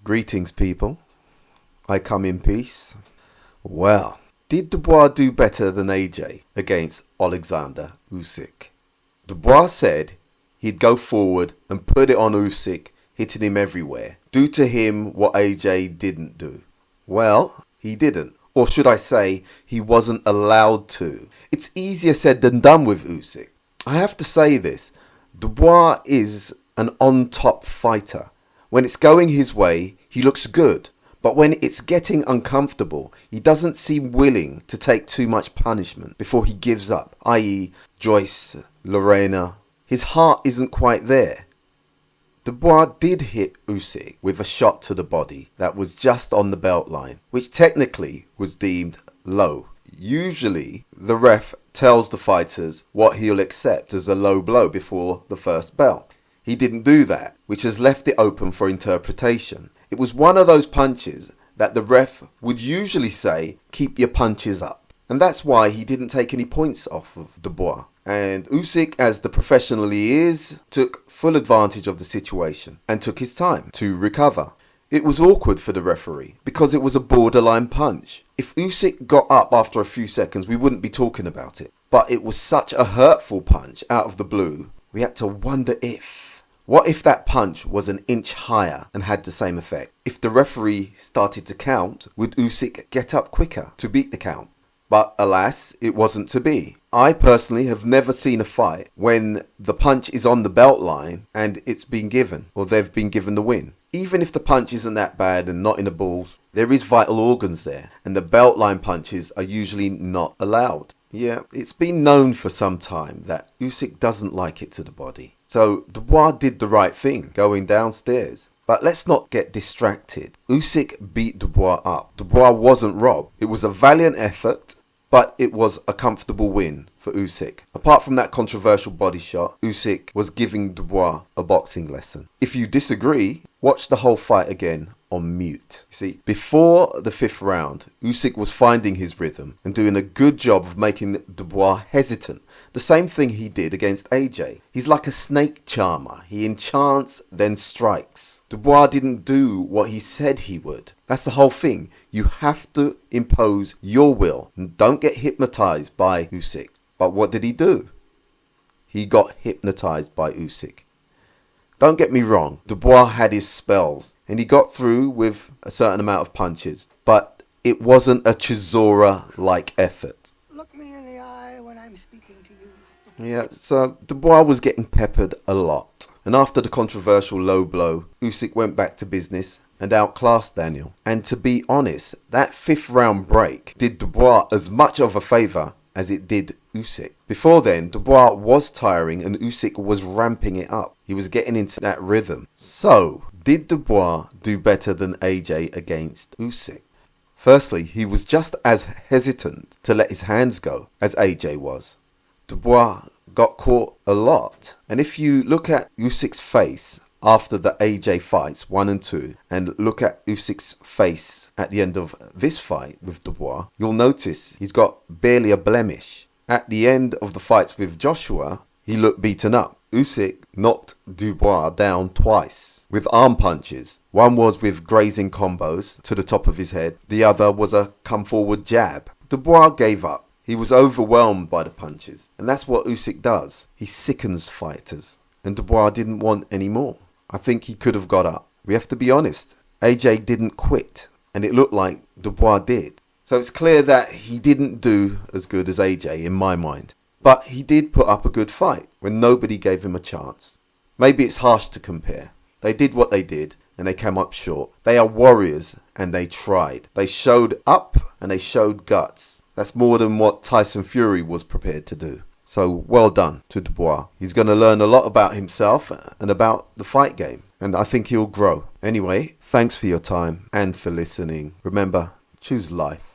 Greetings, people. I come in peace. Well, did Dubois do better than AJ against Alexander Usyk? Dubois said he'd go forward and put it on Usyk, hitting him everywhere. Do to him what AJ didn't do. Well, he didn't. Or should I say, he wasn't allowed to. It's easier said than done with Usyk. I have to say this. Dubois is an on-top fighter. When it's going his way, he looks good. But when it's getting uncomfortable, he doesn't seem willing to take too much punishment before he gives up, i.e. Joyce, Lorena. His heart isn't quite there. Dubois did hit Usyk with a shot to the body that was just on the belt line, which technically was deemed low. Usually, the ref tells the fighters what he'll accept as a low blow before the first bell. He didn't do that, which has left it open for interpretation. It was one of those punches that the ref would usually say, keep your punches up. And that's why he didn't take any points off of Dubois. And Usyk, as the professional he is, took full advantage of the situation and took his time to recover. It was awkward for the referee because it was a borderline punch. If Usyk got up after a few seconds, we wouldn't be talking about it. But it was such a hurtful punch out of the blue, we had to wonder if. What if that punch was an inch higher and had the same effect? If the referee started to count, would Usyk get up quicker to beat the count? But alas, it wasn't to be. I personally have never seen a fight when the punch is on the belt line and it's been given, or they've been given the win. Even if the punch isn't that bad and not in the balls, there is vital organs there, and the belt line punches are usually not allowed. Yeah, it's been known for some time that Usyk doesn't like it to the body. So Dubois did the right thing, going downstairs. But let's not get distracted. Usyk beat Dubois up. Dubois wasn't robbed. It was a valiant effort, but it was a comfortable win for Usyk. Apart from that controversial body shot, Usyk was giving Dubois a boxing lesson. If you disagree, watch the whole fight again on mute. See, before the fifth round, Usyk was finding his rhythm and doing a good job of making Dubois hesitant. The same thing he did against AJ. He's like a snake charmer. He enchants, then strikes. Dubois didn't do what he said he would. That's the whole thing. You have to impose your will and don't get hypnotized by Usyk. But what did he do? He got hypnotized by Usyk. Don't get me wrong, Dubois had his spells and he got through with a certain amount of punches, but it wasn't a Chisora-like effort. Look me in the eye when I'm speaking to you. Yeah, so Dubois was getting peppered a lot. And after the controversial low blow, Usyk went back to business and outclassed Daniel. And to be honest, that fifth round break did Dubois as much of a favour as it did Usyk. Before then, Dubois was tiring and Usyk was ramping it up. He was getting into that rhythm. So, did Dubois do better than AJ against Usyk? Firstly, he was just as hesitant to let his hands go as AJ was. Dubois got caught a lot. And if you look at Usyk's face after the AJ fights 1 and 2 and look at Usyk's face at the end of this fight with Dubois, you'll notice he's got barely a blemish. At the end of the fights with Joshua, he looked beaten up. Usyk knocked Dubois down twice with arm punches. One was with grazing combos to the top of his head. The other was a come forward jab. Dubois gave up. He was overwhelmed by the punches. And that's what Usyk does. He sickens fighters. And Dubois didn't want any more. I think he could have got up. We have to be honest. AJ didn't quit. And it looked like Dubois did. So it's clear that he didn't do as good as AJ in my mind. But he did put up a good fight when nobody gave him a chance. Maybe it's harsh to compare. They did what they did and they came up short. They are warriors and they tried. They showed up and they showed guts. That's more than what Tyson Fury was prepared to do. So well done to Dubois. He's going to learn a lot about himself and about the fight game. And I think he'll grow. Anyway, thanks for your time and for listening. Remember, Choose life.